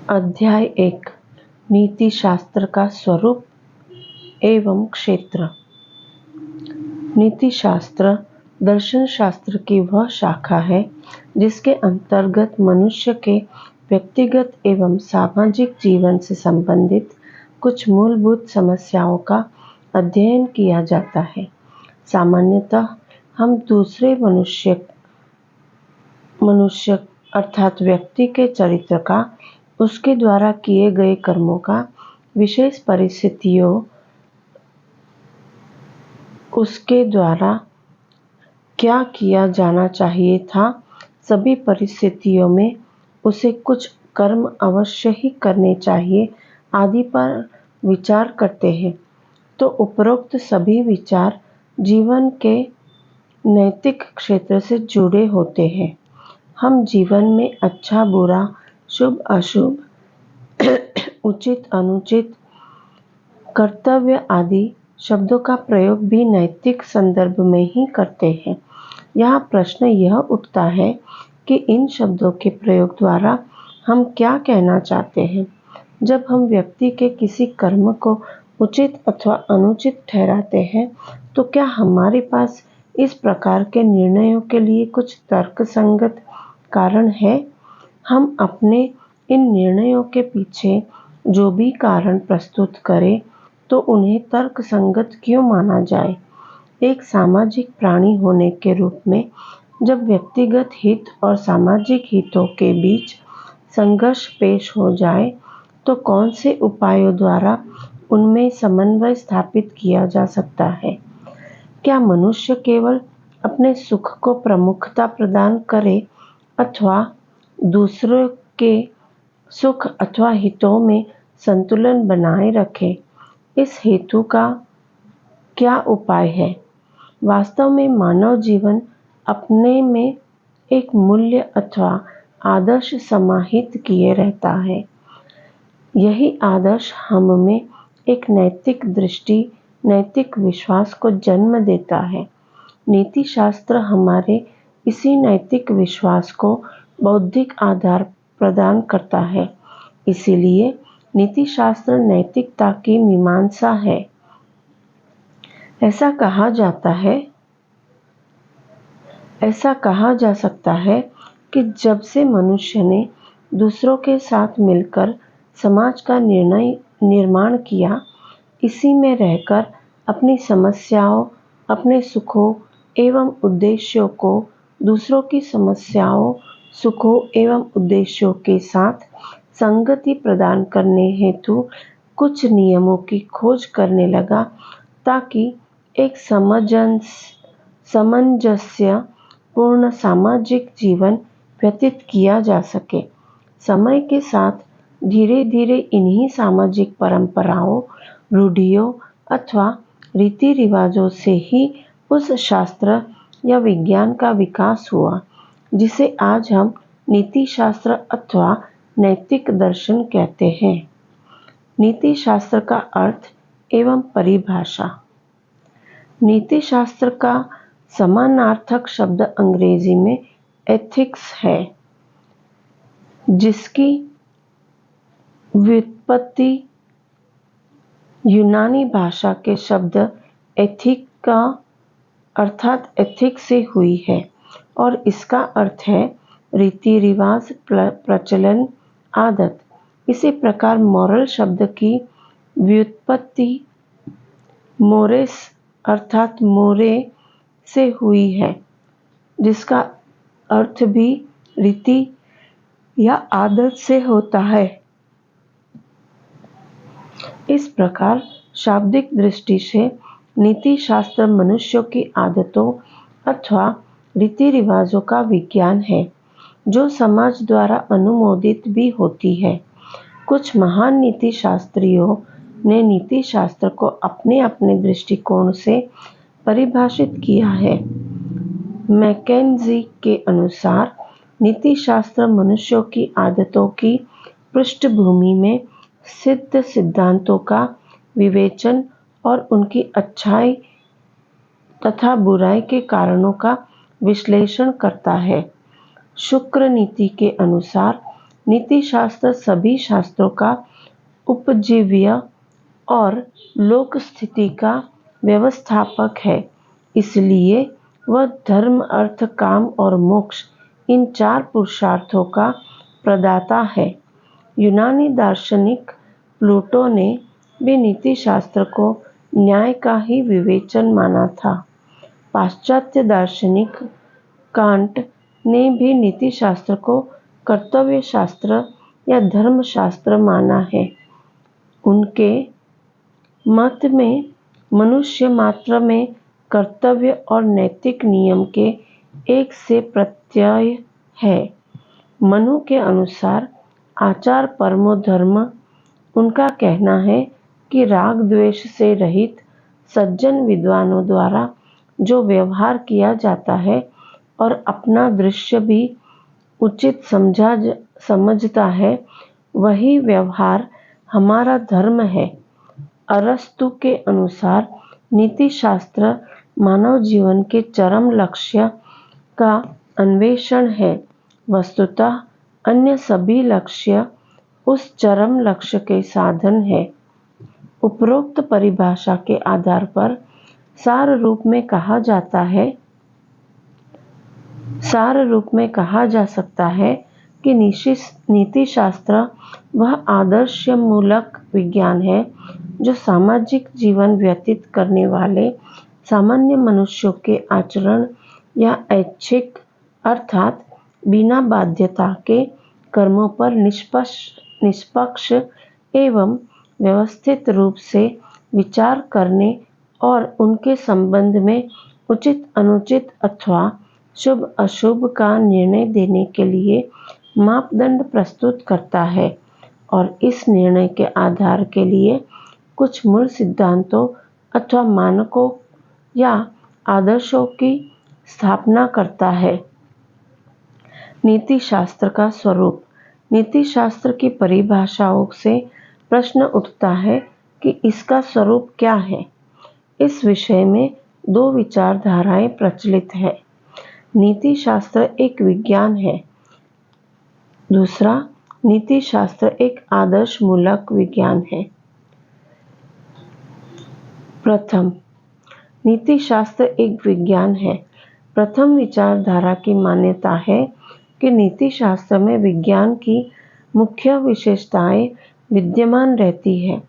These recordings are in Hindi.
अध्याय 1 नीति शास्त्र का स्वरूप एवं क्षेत्र। नीति शास्त्र दर्शन शास्त्र की वह शाखा है जिसके अंतर्गत मनुष्य के व्यक्तिगत एवं सामाजिक जीवन से संबंधित कुछ मूलभूत समस्याओं का अध्ययन किया जाता है। सामान्यतः हम दूसरे मनुष्य अर्थात व्यक्ति के चरित्र का, उसके द्वारा किए गए कर्मों का, विशेष परिस्थितियों, उसके द्वारा क्या किया जाना चाहिए था, सभी परिस्थितियों में उसे कुछ कर्म अवश्य ही करने चाहिए आदि पर विचार करते हैं। तो उपरोक्त सभी विचार जीवन के नैतिक क्षेत्र से जुड़े होते हैं। हम जीवन में अच्छा बुरा, शुभ अशुभ, उचित अनुचित, कर्तव्य आदि शब्दों का प्रयोग भी नैतिक संदर्भ में ही करते हैं। यहाँ प्रश्न यह उठता है कि इन शब्दों के प्रयोग द्वारा हम क्या कहना चाहते हैं। जब हम व्यक्ति के किसी कर्म को उचित अथवा अनुचित ठहराते हैं तो क्या हमारे पास इस प्रकार के निर्णयों के लिए कुछ तर्कसंगत कारण है? हम अपने इन निर्णयों के पीछे जो भी कारण प्रस्तुत करें तो उन्हें तर्कसंगत क्यों माना जाए? एक सामाजिक प्राणी होने के रूप में जब व्यक्तिगत हित और सामाजिक हितों के बीच संघर्ष पेश हो जाए तो कौन से उपायों द्वारा उनमें समन्वय स्थापित किया जा सकता है? क्या मनुष्य केवल अपने सुख को प्रमुखता प्रदान करे अथवा दूसरों के सुख अथवा हितों में संतुलन बनाए रखे? इस हेतु का क्या उपाय है? वास्तव में मानव जीवन अपने में एक मूल्य अथवा आदर्श समाहित किए रहता है। यही आदर्श हम में एक नैतिक दृष्टि, नैतिक विश्वास को जन्म देता है। नीति शास्त्र हमारे इसी नैतिक विश्वास को बौद्धिक आधार प्रदान करता है। इसीलिए नीति शास्त्र नैतिकता की मीमांसा है। ऐसा कहा जा सकता है कि जब से मनुष्य ने दूसरों के साथ मिलकर समाज का निर्माण किया, इसी में रहकर अपनी समस्याओं, अपने सुखों एवं उद्देश्यों को दूसरों की समस्याओं, सुखों एवं उद्देश्यों के साथ संगति प्रदान करने हेतु कुछ नियमों की खोज करने लगा ताकि एक सामंजस्य पूर्ण सामाजिक जीवन व्यतीत किया जा सके। समय के साथ धीरे धीरे इन्हीं सामाजिक परंपराओं, रूढ़ियों अथवा रीति रिवाजों से ही उस शास्त्र या विज्ञान का विकास हुआ जिसे आज हम नीति शास्त्र अथवा नैतिक दर्शन कहते हैं। नीति शास्त्र का अर्थ एवं परिभाषा। नीति शास्त्र का समानार्थक शब्द अंग्रेजी में एथिक्स है, जिसकी व्युत्पत्ति यूनानी भाषा के शब्द एथिका अर्थात एथिक से हुई है और इसका अर्थ है रीति रिवाज, प्रचलन, आदत। इसी प्रकार मॉरल शब्द की व्युत्पत्ति मोरेस अर्थात मोरे से हुई है, जिसका अर्थ भी रीति या आदत से होता है। इस प्रकार शाब्दिक दृष्टि से नीति शास्त्र मनुष्यों की आदतों अथवा रीति रिवाजों का विज्ञान है जो समाज द्वारा अनुमोदित भी होती है। कुछ महान नीति शास्त्रियों ने नीति शास्त्र को अपने अपने दृष्टिकोण से परिभाषित किया है। मैकेंजी के अनुसार नीति शास्त्र मनुष्यों की आदतों की पृष्ठभूमि में सिद्ध सिद्धांतों का विवेचन और उनकी अच्छाई तथा बुराई के कारणों का विश्लेषण करता है। शुक्र नीति के अनुसार नीति शास्त्र सभी शास्त्रों का उपजीव्य और लोक स्थिति का व्यवस्थापक है। इसलिए वह धर्म, अर्थ, काम और मोक्ष इन 4 पुरुषार्थों का प्रदाता है। यूनानी दार्शनिक प्लूटो ने भी नीति शास्त्र को न्याय का ही विवेचन माना था। पाश्चात्य दार्शनिक कांट ने भी नीति शास्त्र को कर्तव्य शास्त्र या धर्म शास्त्र माना है। उनके मत में मनुष्य मात्र में कर्तव्य और नैतिक नियम के एक से प्रत्यय है। मनु के अनुसार आचार परमो धर्म। उनका कहना है कि राग द्वेष से रहित सज्जन विद्वानों द्वारा जो व्यवहार किया जाता है और अपना दृश्य भी उचित समझता है, वही व्यवहार हमारा धर्म है। अरस्तु के अनुसार नीति शास्त्र मानव जीवन के चरम लक्ष्य का अन्वेषण है। वस्तुतः अन्य सभी लक्ष्य उस चरम लक्ष्य के साधन है। उपरोक्त परिभाषा के आधार पर सार रूप में कहा जा सकता है कि नीति शास्त्र वह आदर्शमूलक विज्ञान है जो सामाजिक जीवन व्यतीत करने वाले सामान्य मनुष्यों के आचरण या ऐच्छिक अर्थात बिना बाध्यता के कर्मों पर निष्पक्ष एवं व्यवस्थित रूप से विचार करने और उनके संबंध में उचित अनुचित अथवा शुभ अशुभ का निर्णय देने के लिए मापदंड प्रस्तुत करता है और इस निर्णय के आधार के लिए कुछ मूल सिद्धांतों अथवा मानकों या आदर्शों की स्थापना करता है। नीति शास्त्र का स्वरूप। नीति शास्त्र की परिभाषाओं से प्रश्न उठता है कि इसका स्वरूप क्या है। इस विषय में 2 विचारधाराएं प्रचलित है। नीति शास्त्र एक विज्ञान है। दूसरा, नीति शास्त्र एक आदर्शमूलक विज्ञान है। प्रथम, नीति शास्त्र एक विज्ञान है। प्रथम विचारधारा की मान्यता है कि नीति शास्त्र में विज्ञान की मुख्य विशेषताएं विद्यमान रहती है।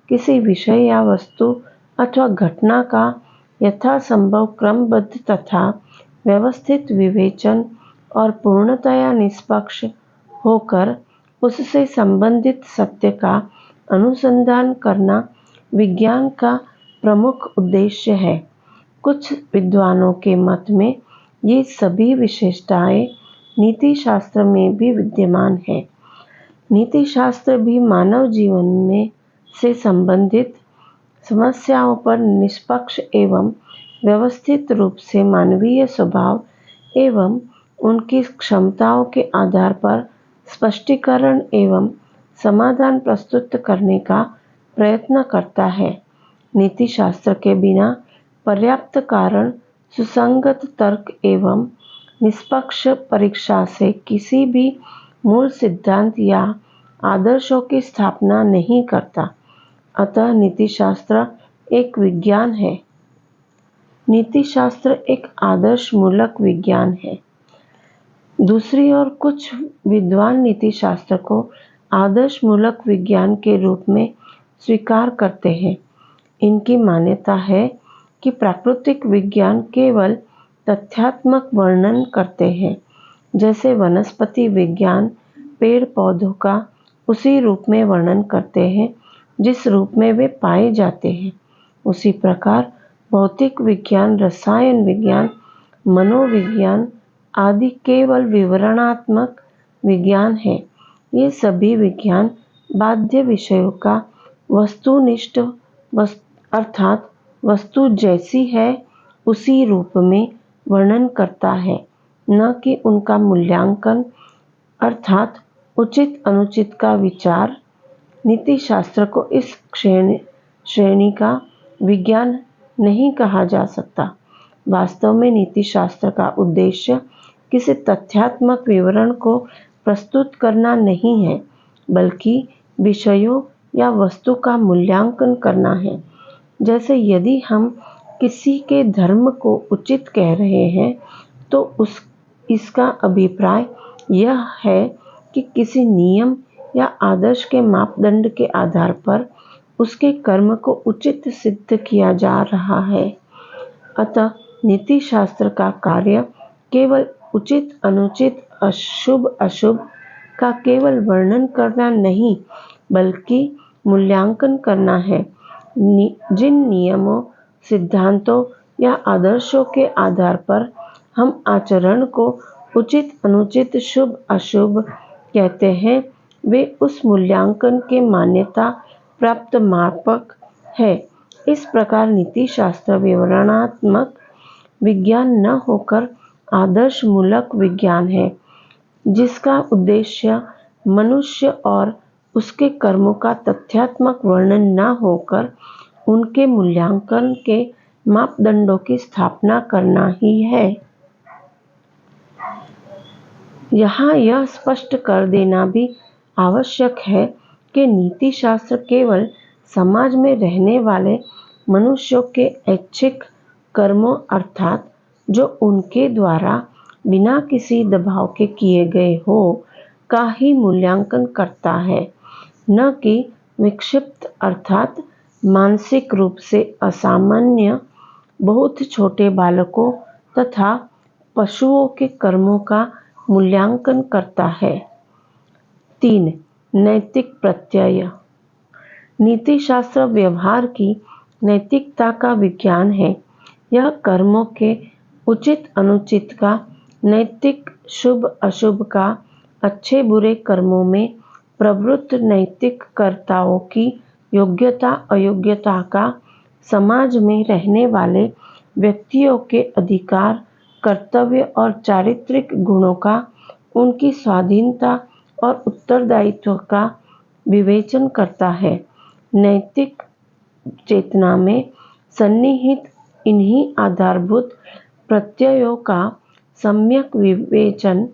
किसी विषय या वस्तु अथवा घटना का यथासंभव क्रमबद्ध तथा व्यवस्थित विवेचन और पूर्णतया निष्पक्ष होकर उससे संबंधित सत्य का अनुसंधान करना विज्ञान का प्रमुख उद्देश्य है। कुछ विद्वानों के मत में ये सभी विशेषताएं नीति शास्त्र में भी विद्यमान है। नीति शास्त्र भी मानव जीवन में से संबंधित समस्याओं पर निष्पक्ष एवं व्यवस्थित रूप से मानवीय स्वभाव एवं उनकी क्षमताओं के आधार पर स्पष्टीकरण एवं समाधान प्रस्तुत करने का प्रयत्न करता है। नीति शास्त्र के बिना पर्याप्त कारण, सुसंगत तर्क एवं निष्पक्ष परीक्षा से किसी भी मूल सिद्धांत या आदर्शों की स्थापना नहीं करता। अतः नीति शास्त्र एक विज्ञान है। नीति शास्त्र एक आदर्शमूलक विज्ञान है। दूसरी ओर कुछ विद्वान नीति शास्त्र को आदर्शमूलक विज्ञान के रूप में स्वीकार करते हैं। इनकी मान्यता है कि प्राकृतिक विज्ञान केवल तथ्यात्मक वर्णन करते हैं। जैसे वनस्पति विज्ञान पेड़ पौधों का उसी रूप में वर्णन करते हैं जिस रूप में वे पाए जाते हैं, उसी प्रकार भौतिक विज्ञान, रसायन विज्ञान, मनोविज्ञान आदि केवल विवरणात्मक विज्ञान है। ये सभी विज्ञान बाध्य विषयों का वस्तुनिष्ठ अर्थात वस्तु जैसी है उसी रूप में वर्णन करता है, न कि उनका मूल्यांकन अर्थात उचित अनुचित का विचार। नीति शास्त्र को इस श्रेणी का विज्ञान नहीं कहा जा सकता। वास्तव में नीति शास्त्र का उद्देश्य किसी तथ्यात्मक विवरण को प्रस्तुत करना नहीं है, बल्कि विषयों या वस्तु का मूल्यांकन करना है। जैसे यदि हम किसी के धर्म को उचित कह रहे हैं, तो इसका अभिप्राय यह है कि किसी नियम या आदर्श के मापदंड के आधार पर उसके कर्म को उचित सिद्ध किया जा रहा है। अतः नीति शास्त्र का कार्य केवल उचित अनुचित अशुभ अशुभ का केवल वर्णन करना नहीं, बल्कि मूल्यांकन करना है। जिन नियमों, सिद्धांतों या आदर्शों के आधार पर हम आचरण को उचित अनुचित शुभ अशुभ कहते हैं, वे उस मूल्यांकन के मान्यता प्राप्त मापक है। इस प्रकार नीति शास्त्र विवरणात्मक विज्ञान न होकर आदर्श मूलक विज्ञान है, जिसका उद्देश्य मनुष्य और उसके कर्मों का तथ्यात्मक वर्णन न होकर उनके मूल्यांकन के मापदंडों की स्थापना करना ही है। यहाँ यह स्पष्ट कर देना भी आवश्यक है कि नीति शास्त्र केवल समाज में रहने वाले मनुष्यों के ऐच्छिक कर्मों अर्थात जो उनके द्वारा बिना किसी दबाव के किए गए हो का ही मूल्यांकन करता है, न कि विक्षिप्त अर्थात मानसिक रूप से असामान्य बहुत छोटे बालकों तथा पशुओं के कर्मों का मूल्यांकन करता है। 3. नैतिक प्रत्यय। नीति शास्त्र व्यवहार की नैतिकता का विज्ञान है। यह कर्मों के उचित अनुचित का, नैतिक शुभ अशुभ का, अच्छे बुरे कर्मों में प्रवृत्त नैतिक कर्ताओं की योग्यता अयोग्यता का, समाज में रहने वाले व्यक्तियों के अधिकार कर्तव्य और चारित्रिक गुणों का, उनकी स्वाधीनता और उत्तरदायित्व का विवेचन करता है। नैतिक चेतना में सन्निहित इन्हीं आधारभूत प्रत्ययों का सम्यक विवेचन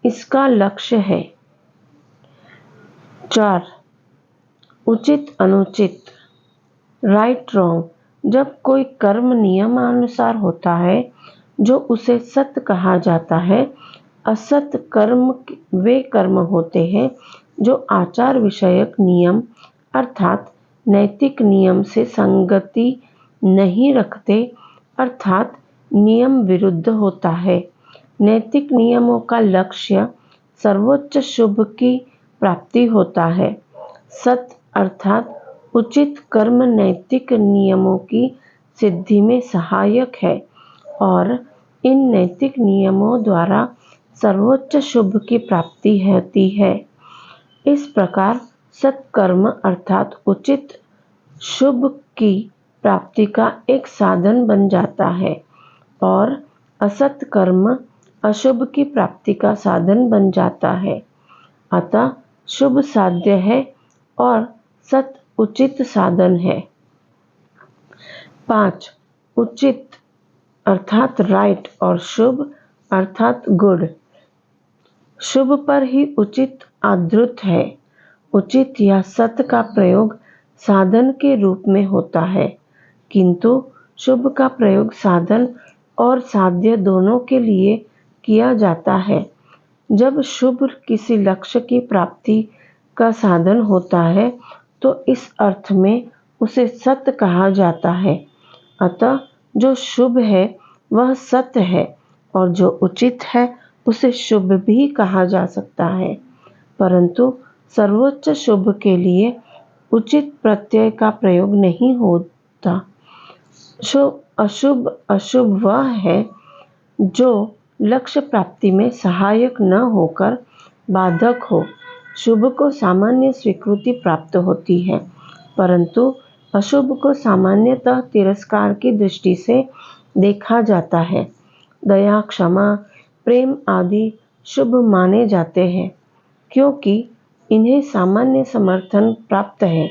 इसका लक्ष्य है। 4. उचित अनुचित राइट रॉन्ग। जब कोई कर्म नियमानुसार होता है, जो उसे सत्य कहा जाता है। असत कर्म वे कर्म होते हैं जो आचार विषयक नियम अर्थात नैतिक नियम से संगति नहीं रखते, अर्थात नियम विरुद्ध होता है। नैतिक नियमों का लक्ष्य सर्वोच्च शुभ की प्राप्ति होता है। सत अर्थात उचित कर्म नैतिक नियमों की सिद्धि में सहायक है और इन नैतिक नियमों द्वारा सर्वोच्च शुभ की प्राप्ति होती है। इस प्रकार सत्कर्म अर्थात उचित शुभ की प्राप्ति का एक साधन बन जाता है और असत कर्म अशुभ की प्राप्ति का साधन बन जाता है। अतः शुभ साध्य है और सत उचित साधन है। 5. उचित अर्थात राइट और शुभ अर्थात गुड। शुभ पर ही उचित आधृत है। उचित या सत्य का प्रयोग साधन के रूप में होता है, किंतु शुभ का प्रयोग साधन और साध्य दोनों के लिए किया जाता है। जब शुभ किसी लक्ष्य की प्राप्ति का साधन होता है, तो इस अर्थ में उसे सत्य कहा जाता है। अतः जो शुभ है वह सत्य है और जो उचित है उसे शुभ भी कहा जा सकता है, परंतु सर्वोच्च शुभ के लिए उचित प्रत्यय का प्रयोग नहीं होता। अशुभ अशुभ वह है जो लक्ष्य प्राप्ति में सहायक न होकर बाधक हो। शुभ को सामान्य स्वीकृति प्राप्त होती है, परंतु अशुभ को सामान्यतः तिरस्कार की दृष्टि से देखा जाता है। दया, क्षमा, प्रेम आदि शुभ माने जाते हैं क्योंकि इन्हें सामान्य समर्थन प्राप्त है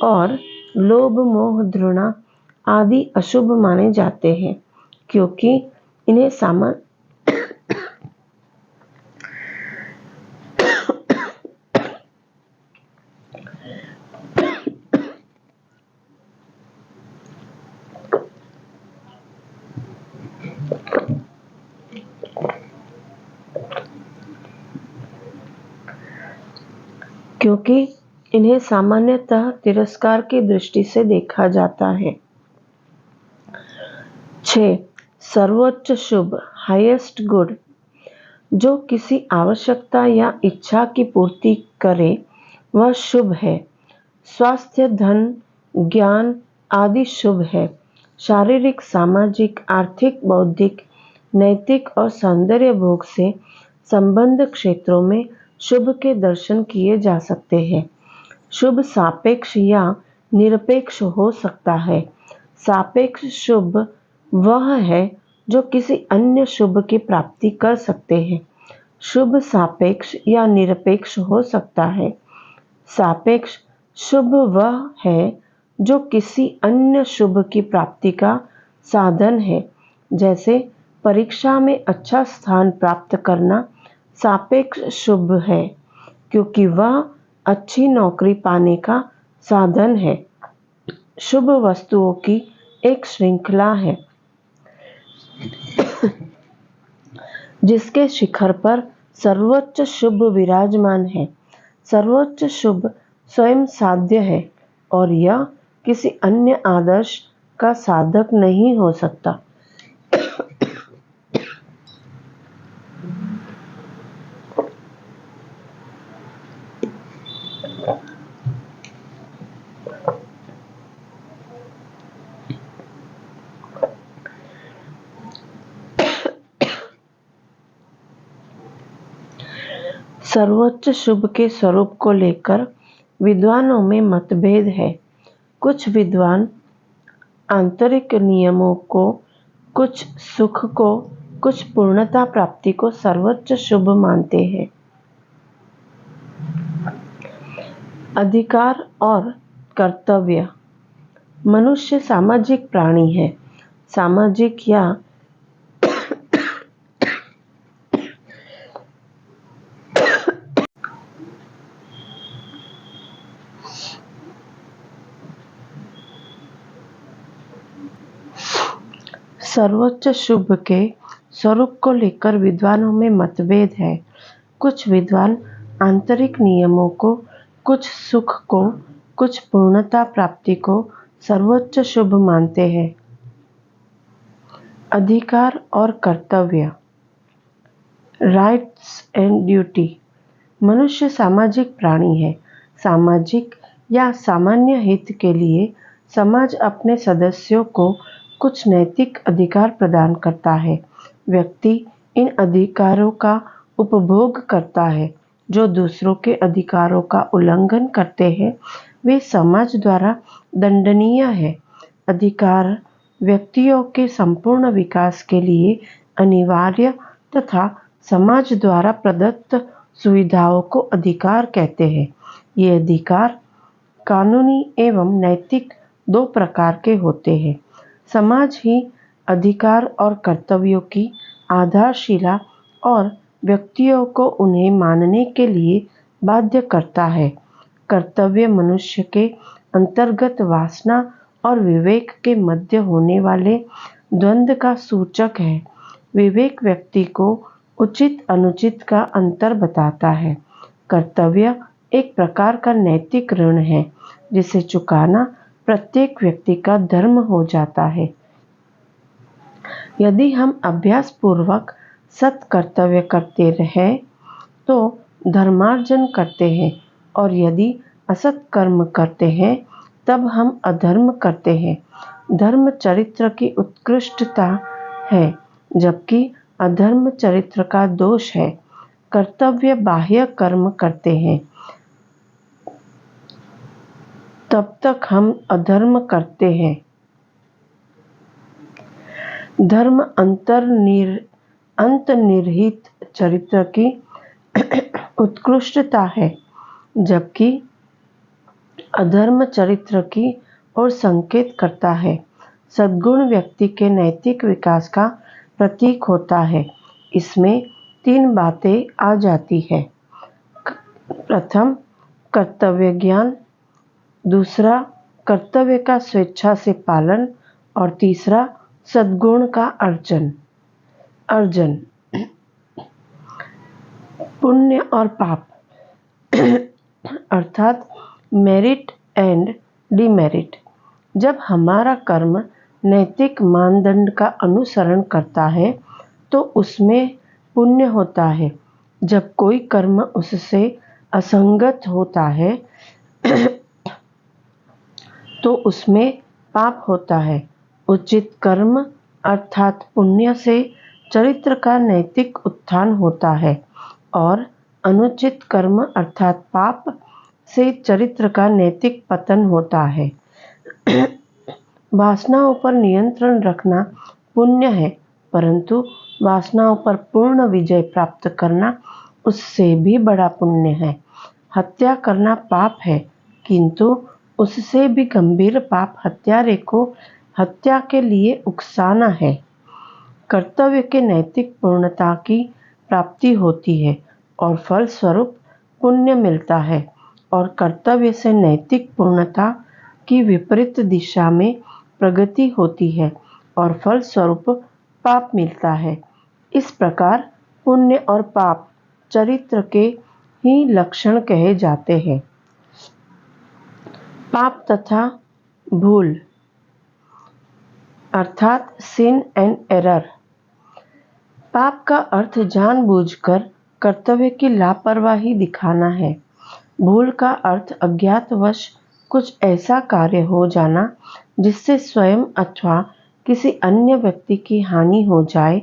और लोभ, मोह, घृणा आदि अशुभ माने जाते हैं क्योंकि इन्हें क्योंकि इन्हें सामान्यतः तिरस्कार की दृष्टि से देखा जाता है। 6. सर्वोच्च शुभ, हाईएस्ट गुड। जो किसी आवश्यकता या इच्छा की पूर्ति करे वह शुभ है। स्वास्थ्य, धन, ज्ञान आदि शुभ है। शारीरिक, सामाजिक, आर्थिक, बौद्धिक, नैतिक और सौंदर्य भोग से संबंध क्षेत्रों में शुभ के दर्शन किए जा सकते हैं। शुभ सापेक्ष या निरपेक्ष हो सकता है। सापेक्ष शुभ वह है जो किसी अन्य शुभ की प्राप्ति कर सकते हैं। शुभ सापेक्ष या निरपेक्ष हो सकता है। सापेक्ष शुभ वह है जो किसी अन्य शुभ की प्राप्ति का साधन है। जैसे परीक्षा में अच्छा स्थान प्राप्त करना सापेक्ष शुभ है, क्योंकि वह अच्छी नौकरी पाने का साधन है। शुभ वस्तुओं की एक श्रृंखला है जिसके शिखर पर सर्वोच्च शुभ विराजमान है। सर्वोच्च शुभ स्वयं साध्य है और यह किसी अन्य आदर्श का साधक नहीं हो सकता। सर्वोच्च शुभ के स्वरूप को लेकर विद्वानों में मतभेद है। कुछ विद्वान आंतरिक नियमों को, कुछ सुख को, कुछ पूर्णता प्राप्ति को सर्वोच्च शुभ मानते हैं। अधिकार और कर्तव्य। मनुष्य सामाजिक प्राणी है। सामाजिक या सर्वोच्च शुभ के स्वरूप को लेकर विद्वानों में मतभेद है। कुछ विद्वान आंतरिक नियमों को, कुछ सुख को, कुछ पूर्णता प्राप्ति को सर्वोच्च शुभ मानते हैं। अधिकार और कर्तव्य। Rights and duty. मनुष्य सामाजिक प्राणी है। सामाजिक या सामान्य हित के लिए समाज अपने सदस्यों को कुछ नैतिक अधिकार प्रदान करता है। व्यक्ति इन अधिकारों का उपभोग करता है। जो दूसरों के अधिकारों का उल्लंघन करते हैं वे समाज द्वारा दंडनीय है। अधिकार व्यक्तियों के संपूर्ण विकास के लिए अनिवार्य तथा समाज द्वारा प्रदत्त सुविधाओं को अधिकार कहते हैं। ये अधिकार कानूनी एवं नैतिक दो प्रकार के होते हैं। समाज ही अधिकार और कर्तव्यों की आधारशिला और व्यक्तियों को उन्हें मानने के लिए बाध्य करता है। कर्तव्य मनुष्य के अंतर्गत वासना और विवेक के मध्य होने वाले द्वंद्व का सूचक है। विवेक व्यक्ति को उचित अनुचित का अंतर बताता है। कर्तव्य एक प्रकार का नैतिक ऋण है जिसे चुकाना प्रत्येक व्यक्ति का धर्म हो जाता है। यदि हम अभ्यास पूर्वक सत कर्तव्य करते रहे तो धर्मार्जन करते हैं, और यदि असत कर्म करते हैं तब हम अधर्म करते हैं। धर्म चरित्र की उत्कृष्टता है, जबकि अधर्म चरित्र का दोष है। कर्तव्य बाह्य कर्म करते हैं तब तक हम अधर्म करते हैं। धर्म अंतर्निहित चरित्र की उत्कृष्टता है, जबकि अधर्म चरित्र की ओर संकेत करता है। सद्गुण व्यक्ति के नैतिक विकास का प्रतीक होता है। इसमें तीन बातें आ जाती है। प्रथम, कर्तव्य ज्ञान। दूसरा, कर्तव्य का स्वेच्छा से पालन। और तीसरा, सद्गुण का अर्जन। पुण्य और पाप। अर्थात मेरिट एंड डिमेरिट। जब हमारा कर्म नैतिक मानदंड का अनुसरण करता है तो उसमें पुण्य होता है। जब कोई कर्म उससे असंगत होता है तो उसमें पाप होता है। उचित कर्म अर्थात पुण्य से चरित्र का नैतिक उत्थान होता है और अनुचित कर्म अर्थात पाप से चरित्र का नैतिक पतन होता है। वासनाओं पर नियंत्रण रखना पुण्य है, परंतु वासनाओं पर पूर्ण विजय प्राप्त करना उससे भी बड़ा पुण्य है। हत्या करना पाप है, किंतु उससे भी गंभीर पाप हत्यारे को हत्या के लिए उकसाना है। कर्तव्य के नैतिक पूर्णता की प्राप्ति होती है और फलस्वरूप पुण्य मिलता है, और कर्तव्य से नैतिक पूर्णता की विपरीत दिशा में प्रगति होती है और फलस्वरूप पाप मिलता है। इस प्रकार पुण्य और पाप चरित्र के ही लक्षण कहे जाते हैं। पाप तथा भूल अर्थात सिन एंड एरर। पाप का अर्थ जानबूझकर कर्तव्य की लापरवाही दिखाना है। भूल का अर्थ अज्ञातवश कुछ ऐसा कार्य हो जाना जिससे स्वयं अथवा किसी अन्य व्यक्ति की हानि हो जाए।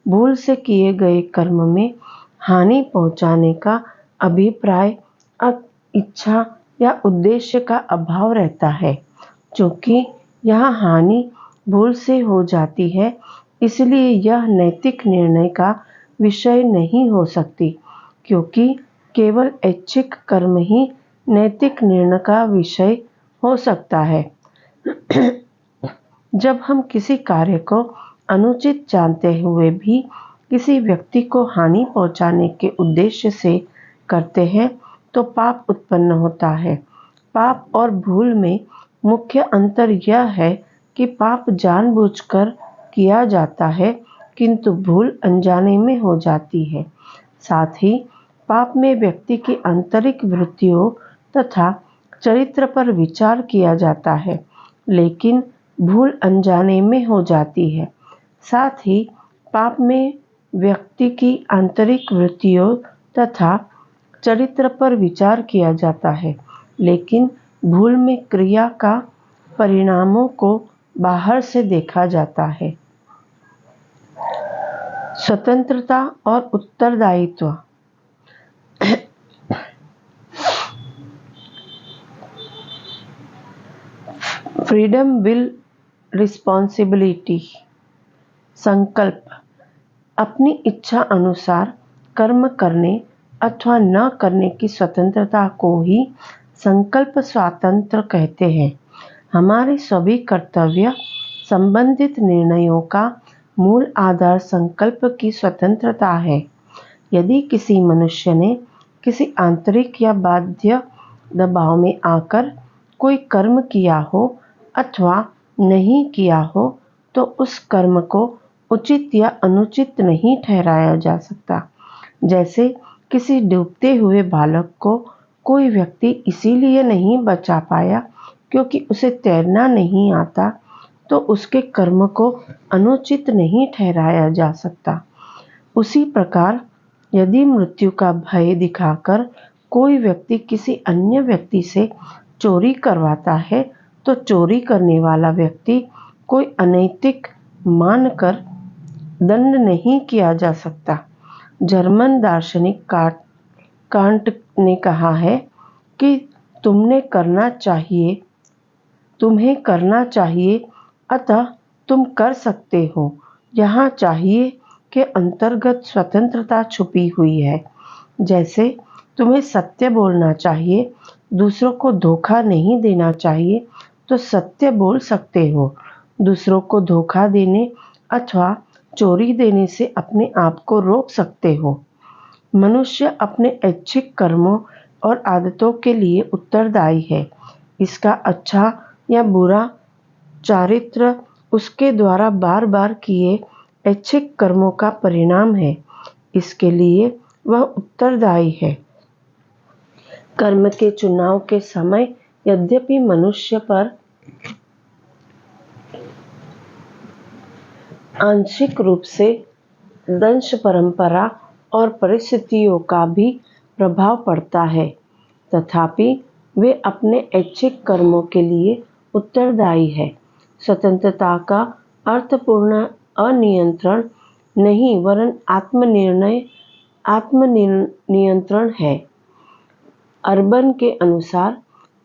भूल से किए गए कर्म में हानि पहुंचाने का अभिप्राय, इच्छा या उद्देश्य का अभाव रहता है। चूंकि यहाँ हानि भूल से हो जाती है, इसलिए यह नैतिक निर्णय का विषय नहीं हो सकती, क्योंकि केवल ऐच्छिक कर्म ही नैतिक निर्णय का विषय हो सकता है। जब हम किसी कार्य को अनुचित जानते हुए भी किसी व्यक्ति को हानि पहुंचाने के उद्देश्य से करते हैं तो पाप उत्पन्न होता है। पाप और भूल में मुख्य अंतर यह है कि पाप जानबूझकर किया जाता है, किंतु भूल अनजाने में हो जाती है। साथ ही पाप में व्यक्ति की आंतरिक वृत्तियों तथा चरित्र पर विचार किया जाता है, लेकिन भूल अनजाने में हो जाती है। साथ ही पाप में व्यक्ति की आंतरिक वृत्तियों तथा चरित्र पर विचार किया जाता है, लेकिन भूल में क्रिया का परिणामों को बाहर से देखा जाता है। स्वतंत्रता और उत्तरदायित्व। Freedom, will, responsibility. संकल्प। अपनी इच्छा अनुसार कर्म करने अथवा न करने की स्वतंत्रता को ही संकल्प स्वातंत्र्य कहते हैं। हमारे सभी कर्तव्य संबंधित निर्णयों का मूल आधार संकल्प की स्वतंत्रता है। यदि किसी मनुष्य ने किसी आंतरिक या बाह्य दबाव में आकर कोई कर्म किया हो अथवा नहीं किया हो, तो उस कर्म को उचित या अनुचित नहीं ठहराया जा सकता। जैसे किसी डूबते हुए बालक को कोई व्यक्ति इसीलिए नहीं बचा पाया क्योंकि उसे तैरना नहीं आता, तो उसके कर्म को अनुचित नहीं ठहराया जा सकता। उसी प्रकार यदि मृत्यु का भय दिखाकर कोई व्यक्ति किसी अन्य व्यक्ति से चोरी करवाता है, तो चोरी करने वाला व्यक्ति कोई अनैतिक मानकर दंड नहीं किया जा सकता। जर्मन दार्शनिक कांट ने कहा है कि तुम्हें करना चाहिए, अतः तुम कर सकते हो। यहाँ चाहिए के अंतर्गत स्वतंत्रता छुपी हुई है। जैसे तुम्हें सत्य बोलना चाहिए, दूसरों को धोखा नहीं देना चाहिए, तो सत्य बोल सकते हो। दूसरों को धोखा देने अथवा चोरी देने से अपने आप को रोक सकते हो। मनुष्य अपने ऐच्छिक कर्मों और आदतों के लिए उत्तरदायी है। इसका अच्छा या बुरा चारित्र उसके द्वारा बार बार किए ऐच्छिक कर्मों का परिणाम है। इसके लिए वह उत्तरदायी है। कर्म के चुनाव के समय यद्यपि मनुष्य पर आंशिक रूप से वंश परंपरा और परिस्थितियों का भी प्रभाव पड़ता है, तथापि वे अपने ऐच्छिक कर्मों के लिए उत्तरदायी है। स्वतंत्रता का अर्थपूर्ण अनियंत्रण नहीं वरन आत्मनियंत्रण है। अर्बन के अनुसार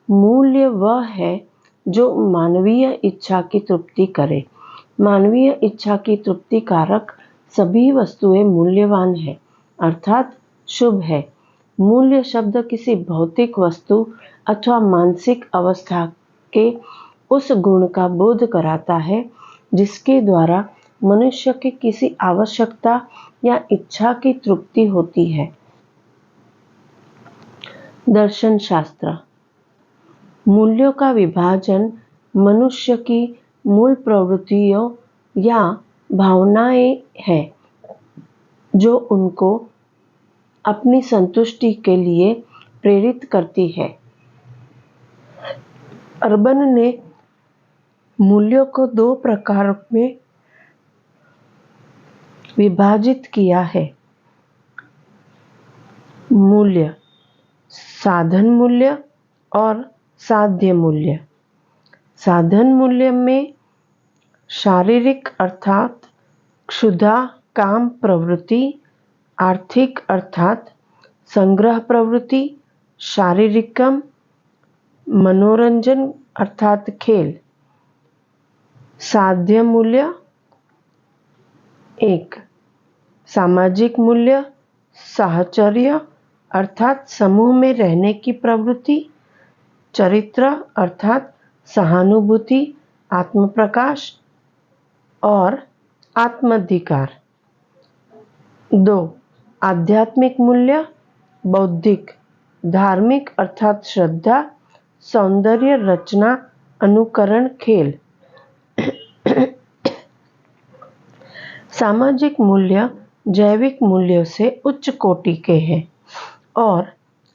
मूल्य वह है जो मानवीय इच्छा की तृप्ति करे। मानवीय इच्छा की तृप्ति कारक सभी वस्तुएं मूल्यवान है, अर्थात शुभ है। मूल्य शब्द किसी भौतिक वस्तु अथवा मानसिक अवस्था के उस गुण का बोध कराता है जिसके द्वारा मनुष्य की किसी आवश्यकता या इच्छा की तृप्ति होती है। दर्शन शास्त्र मूल्यों का विभाजन मनुष्य की मूल प्रवृत्तियों या भावनाएं हैं जो उनको अपनी संतुष्टि के लिए प्रेरित करती है। अर्बन ने मूल्यों को दो प्रकार में विभाजित किया है। मूल्य, साधन मूल्य और साध्य मूल्य। साधन मूल्य में शारीरिक अर्थात क्षुधा काम प्रवृत्ति, आर्थिक अर्थात संग्रह प्रवृत्ति, शारीरिकम मनोरंजन अर्थात खेल। साध्य मूल्य एक सामाजिक मूल्य, साहचर्य अर्थात समूह में रहने की प्रवृत्ति, चरित्र अर्थात सहानुभूति, आत्मप्रकाश और आत्माधिकार। दो आध्यात्मिक मूल्य, बौद्धिक, धार्मिक अर्थात श्रद्धा, सौंदर्य, रचना, अनुकरण, खेल। सामाजिक मूल्य जैविक मूल्यों से उच्च कोटि के हैं और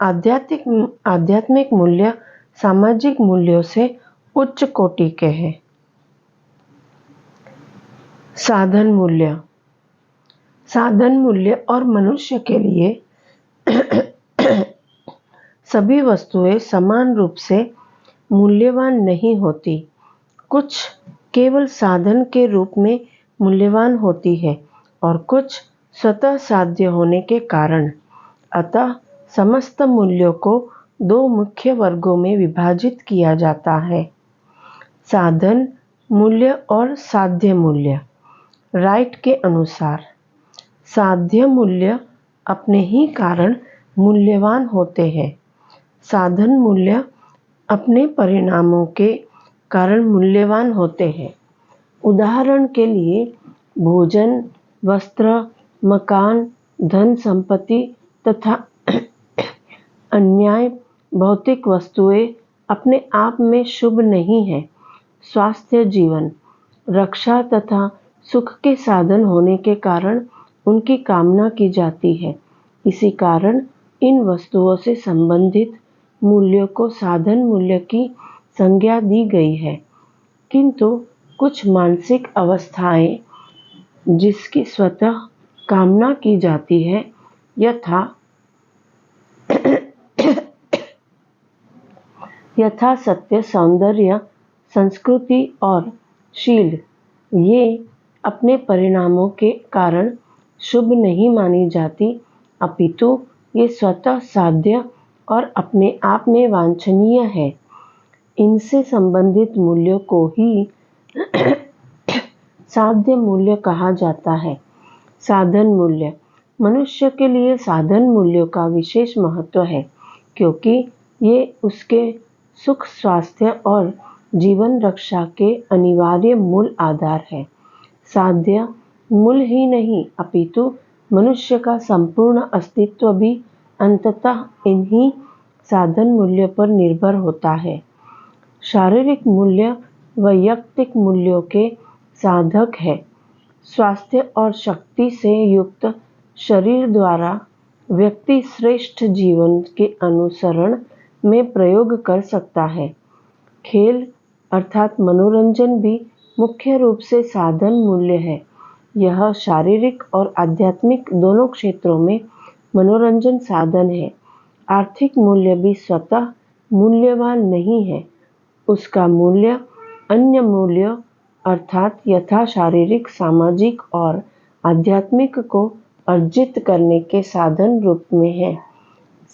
आध्यात्मिक मूल्य सामाजिक मूल्यों से उच्च कोटि के हैं। साधन मूल्य, साधन मूल्य और मनुष्य के लिए सभी वस्तुएं समान रूप से मूल्यवान नहीं होती। कुछ केवल साधन के रूप में मूल्यवान होती है और कुछ स्वतः साध्य होने के कारण। अतः समस्त मूल्यों को दो मुख्य वर्गों में विभाजित किया जाता है, साधन मूल्य और साध्य मूल्य। राइट के अनुसार साध्य मूल्य अपने ही कारण मूल्यवान होते हैं। साधन मूल्य अपने परिणामों के कारण मूल्यवान होते हैं। उदाहरण के लिए भोजन, वस्त्र, मकान, धन संपत्ति तथा अन्य भौतिक वस्तुएं अपने आप में शुभ नहीं है। स्वास्थ्य, जीवन, रक्षा तथा सुख के साधन होने के कारण उनकी कामना की जाती है। इसी कारण इन वस्तुओं से संबंधित मूल्यों को साधन मूल्य की संज्ञा दी गई है। किंतु कुछ मानसिक अवस्थाएं जिसकी स्वतः कामना की जाती है, यथा सत्य, सौंदर्य, संस्कृति और शील, ये अपने परिणामों के कारण शुभ नहीं मानी जाती, अपितु ये स्वतः साध्य और अपने आप में वांछनीय है। इनसे संबंधित मूल्यों को ही साध्य मूल्य कहा जाता है। साधन मूल्य, मनुष्य के लिए साधन मूल्यों का विशेष महत्व है क्योंकि ये उसके सुख, स्वास्थ्य और जीवन रक्षा के अनिवार्य मूल आधार है। साध्य मूल ही नहीं अपितु मनुष्य का संपूर्ण अस्तित्व भी अंततः इन्हीं साधन मूल्यों पर निर्भर होता है। शारीरिक मूल्य वैयक्तिक मूल्यों के साधक है। स्वास्थ्य और शक्ति से युक्त शरीर द्वारा व्यक्ति श्रेष्ठ जीवन के अनुसरण में प्रयोग कर सकता है। खेल अर्थात मनोरंजन भी मुख्य रूप से साधन मूल्य है। यह शारीरिक और आध्यात्मिक दोनों क्षेत्रों में मनोरंजन साधन है। आर्थिक मूल्य भी स्वतः मूल्यवान नहीं है। उसका मूल्य अन्य मूल्यों अर्थात यथा शारीरिक, सामाजिक और आध्यात्मिक को अर्जित करने के साधन रूप में है।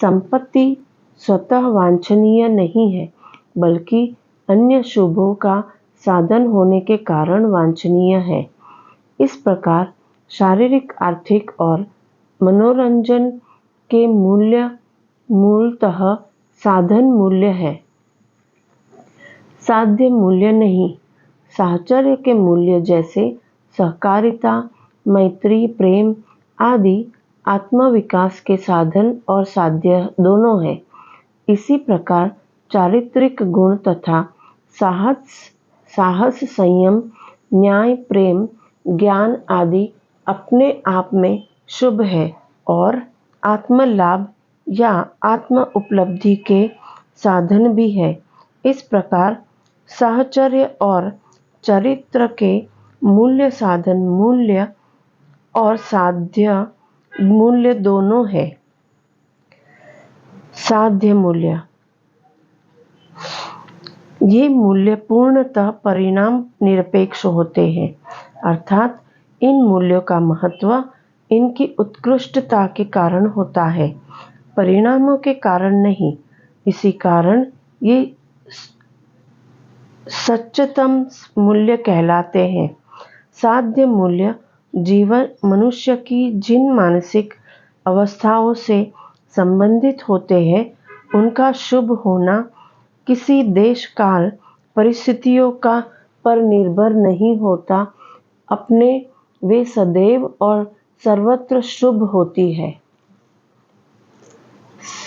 संपत्ति स्वतः वांछनीय नहीं है, बल्कि अन्य शुभों का साधन होने के कारण वांछनीय है। इस प्रकार शारीरिक, आर्थिक और मनोरंजन के मूल्य मूलतः साधन मूल्य है, साध्य मूल्य नहीं। साहचर्य के मूल्य जैसे सहकारिता, मैत्री, प्रेम आदि आत्मविकास के साधन और साध्य दोनों हैं। इसी प्रकार चारित्रिक गुण तथा साहस, संयम, न्याय, प्रेम, ज्ञान आदि अपने आप में शुभ है और आत्मलाभ या आत्म उपलब्धि के साधन भी है। इस प्रकार साहचर्य और चरित्र के मूल्य साधन मूल्य और साध्य मूल्य दोनों है। साध्य मूल्य ये मूल्य पूर्णतः परिणाम निरपेक्ष होते हैं, अर्थात इन मूल्यों का महत्व इनकी उत्कृष्टता के कारण होता है, परिणामों के कारण नहीं। इसी कारण ये सच्चतम मूल्य कहलाते हैं। साध्य मूल्य जीवन मनुष्य की जिन मानसिक अवस्थाओं से संबंधित होते हैं, उनका शुभ होना किसी देश काल परिस्थितियों का पर निर्भर नहीं होता, अपने वे सदैव और सर्वत्र शुभ होती है।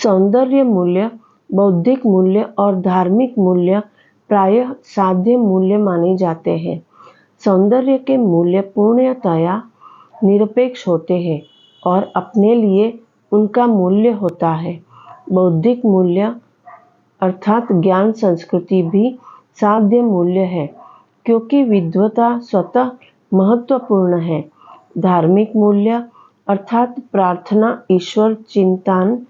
सौंदर्य मूल्य, बौद्धिक मूल्य और धार्मिक मूल्य प्रायः साध्य मूल्य माने जाते हैं। सौंदर्य के मूल्य पूर्णतया निरपेक्ष होते हैं और अपने लिए उनका मूल्य होता है। बौद्धिक मूल्य अर्थात ज्ञान, संस्कृति भी साध्य मूल्य है, क्योंकि विद्वता स्वतः महत्वपूर्ण है। धार्मिक मूल्य अर्थात प्रार्थना, ईश्वर चिंतन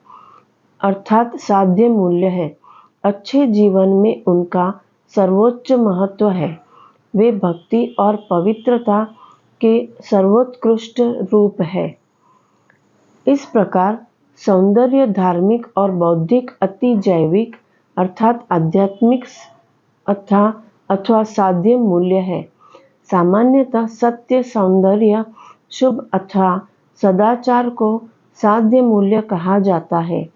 अर्थात साध्य मूल्य है। अच्छे जीवन में उनका सर्वोच्च महत्व है। वे भक्ति और पवित्रता के सर्वोत्कृष्ट रूप है। इस प्रकार सौंदर्य धार्मिक और बौद्धिक अति जैविक अर्थात आध्यात्मिक अथवा साध्य मूल्य है। सामान्यतः सत्य, सौंदर्य, शुभ अथवा सदाचार को साध्य मूल्य कहा जाता है।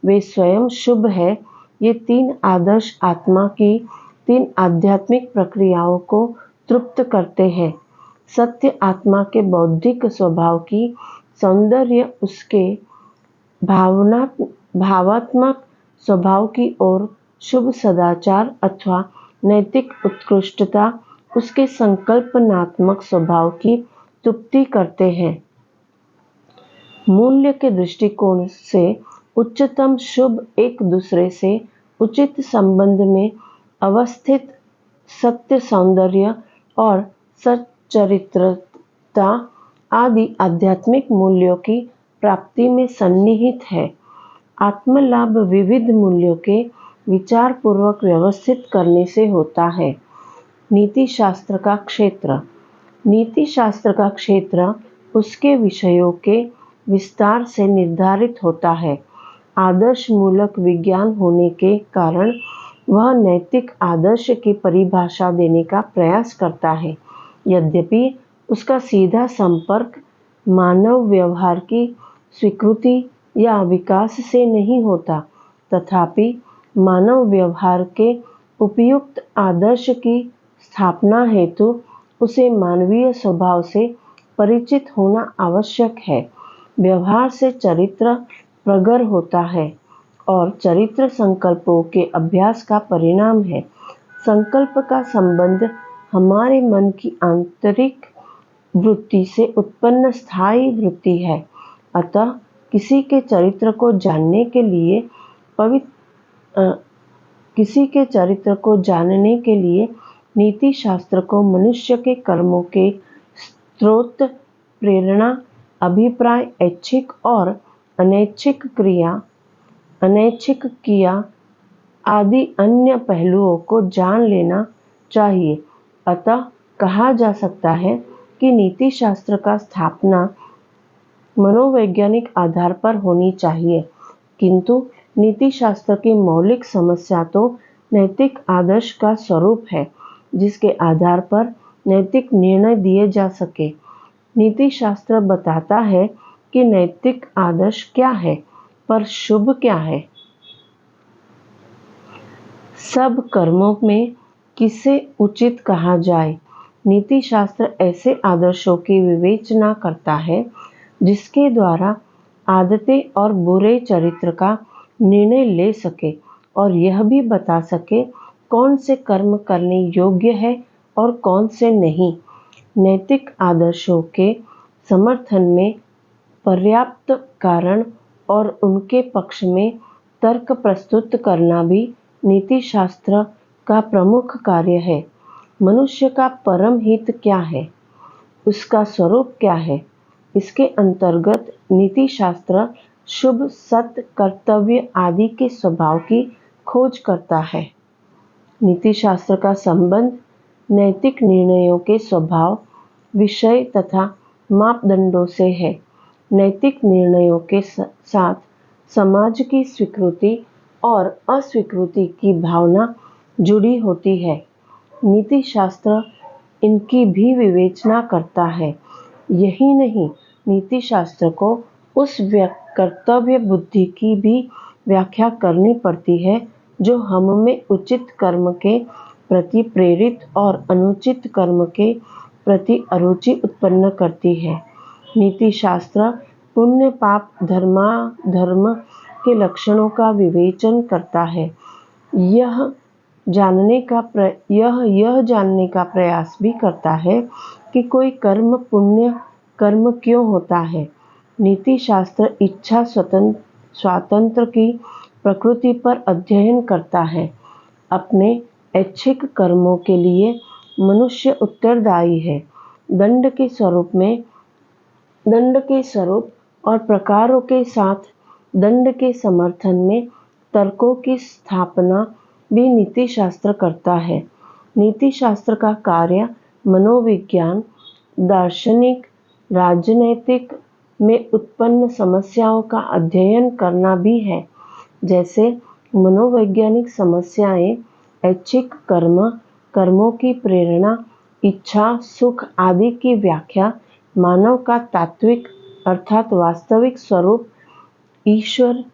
वे स्वयं शुभ है। ये तीन आदर्श आत्मा की तीन आध्यात्मिक प्रक्रियाओं को तृप्त करते हैं। सत्य आत्मा के बौद्धिक स्वभाव की, सौंदर्य उसके भावात्मक स्वभाव की और शुभ सदाचार अथवा नैतिक उत्कृष्टता उसके संकल्पनात्मक स्वभाव की तृप्ति करते हैं। मूल्य के दृष्टिकोण से उच्चतम शुभ एक दूसरे से उचित संबंध में अवस्थित सत्य, सौंदर्य और सच्चरित्रता आदि आध्यात्मिक मूल्यों की प्राप्ति में सन्निहित है। आत्मलाभ विविध मूल्यों के विचार पूर्वक व्यवस्थित करने से होता है। नीति शास्त्र का क्षेत्र। नीति शास्त्र का क्षेत्र उसके विषयों के विस्तार से निर्धारित होता है। आदर्श मूलक विज्ञान होने के कारण वह नैतिक आदर्श की परिभाषा देने का प्रयास करता है। यद्यपि उसका सीधा संपर्क मानव व्यवहार की स्वीकृति या विकास से नहीं होता, तथापि मानव व्यवहार के उपयुक्त आदर्श की स्थापना हेतु उसे मानवीय स्वभाव से परिचित होना आवश्यक है। व्यवहार से चरित्र प्रगट होता है और चरित्र संकल्पों के अभ्यास का परिणाम है। संकल्प का संबंध हमारे मन की आंतरिक वृत्ति से उत्पन्न स्थायी वृत्ति है। अतः किसी के चरित्र को जानने के लिए नीति शास्त्र को मनुष्य के कर्मों के स्रोत, प्रेरणा, अभिप्राय, ऐच्छिक और अनैच्छिक किया आदि अन्य पहलुओं को जान लेना चाहिए। अतः कहा जा सकता है कि नीति शास्त्र का स्थापना मनोवैज्ञानिक आधार पर होनी चाहिए, किंतु नीति शास्त्र की मौलिक समस्या तो नैतिक आदर्श का स्वरूप है, जिसके आधार पर नैतिक निर्णय दिए जा सके। नीति शास्त्र बताता है कि नैतिक आदर्श क्या है, पर शुभ क्या है। सब कर्मों में किसे उचित कहा जाए। नीति शास्त्र ऐसे आदर्शों की विवेचना करता है जिसके द्वारा आदतें और बुरे चरित्र का निर्णय ले सके और यह भी बता सके कौन से कर्म करने योग्य है और कौन से नहीं। नैतिक आदर्शों के समर्थन में पर्याप्त कारण और उनके पक्ष में तर्क प्रस्तुत करना भी नीति शास्त्र का प्रमुख कार्य है। मनुष्य का परम हित क्या है, उसका स्वरूप क्या है, इसके अंतर्गत नीति शास्त्र शुभ, सत्य, कर्तव्य आदि के स्वभाव की खोज करता है। नीति शास्त्र का संबंध नैतिक निर्णयों के स्वभाव, विषय तथा मापदंडों से है। नैतिक निर्णयों के साथ समाज की स्वीकृति और अस्वीकृति की भावना जुड़ी होती है। नीति शास्त्र इनकी भी विवेचना करता है। यही नहीं, नीति शास्त्र को उस कर्तव्य बुद्धि की भी व्याख्या करनी पड़ती है जो हम में उचित कर्म के प्रति प्रेरित और अनुचित कर्म के प्रति अरुचि उत्पन्न करती है। नीति शास्त्र पुण्य, पाप, धर्म के लक्षणों का विवेचन करता है। यह जानने का प्रयास भी करता है कि कोई कर्म पुण्य कर्म क्यों होता है। नीति शास्त्र इच्छा स्वातंत्र की प्रकृति पर अध्ययन करता है। अपने ऐच्छिक कर्मों के लिए मनुष्य उत्तरदायी है। दंड के स्वरूप और प्रकारों के साथ दंड के समर्थन में तर्कों की स्थापना भी नीति शास्त्र करता है। नीति शास्त्र का कार्य मनोविज्ञान, दार्शनिक, राजनैतिक में उत्पन्न समस्याओं का अध्ययन करना भी है। जैसे मनोवैज्ञानिक समस्याएं ऐच्छिक कर्मों की प्रेरणा, इच्छा, सुख आदि की व्याख्या, मानव का तात्विक अर्थात वास्तविक स्वरूप, ईश्वर,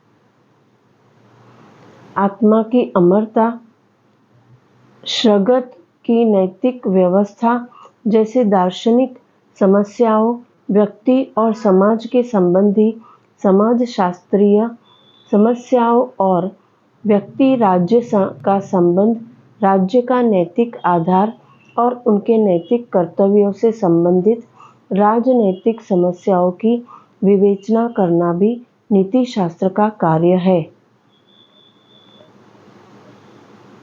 आत्मा की अमरता, जगत की नैतिक व्यवस्था जैसे दार्शनिक समस्याओं, व्यक्ति और समाज के संबंधी समाजशास्त्रीय समस्याओं और व्यक्ति राज्य का संबंध, राज्य का नैतिक आधार और उनके नैतिक कर्तव्यों से संबंधित राजनैतिक समस्याओं की विवेचना करना भी नीति शास्त्र का कार्य है।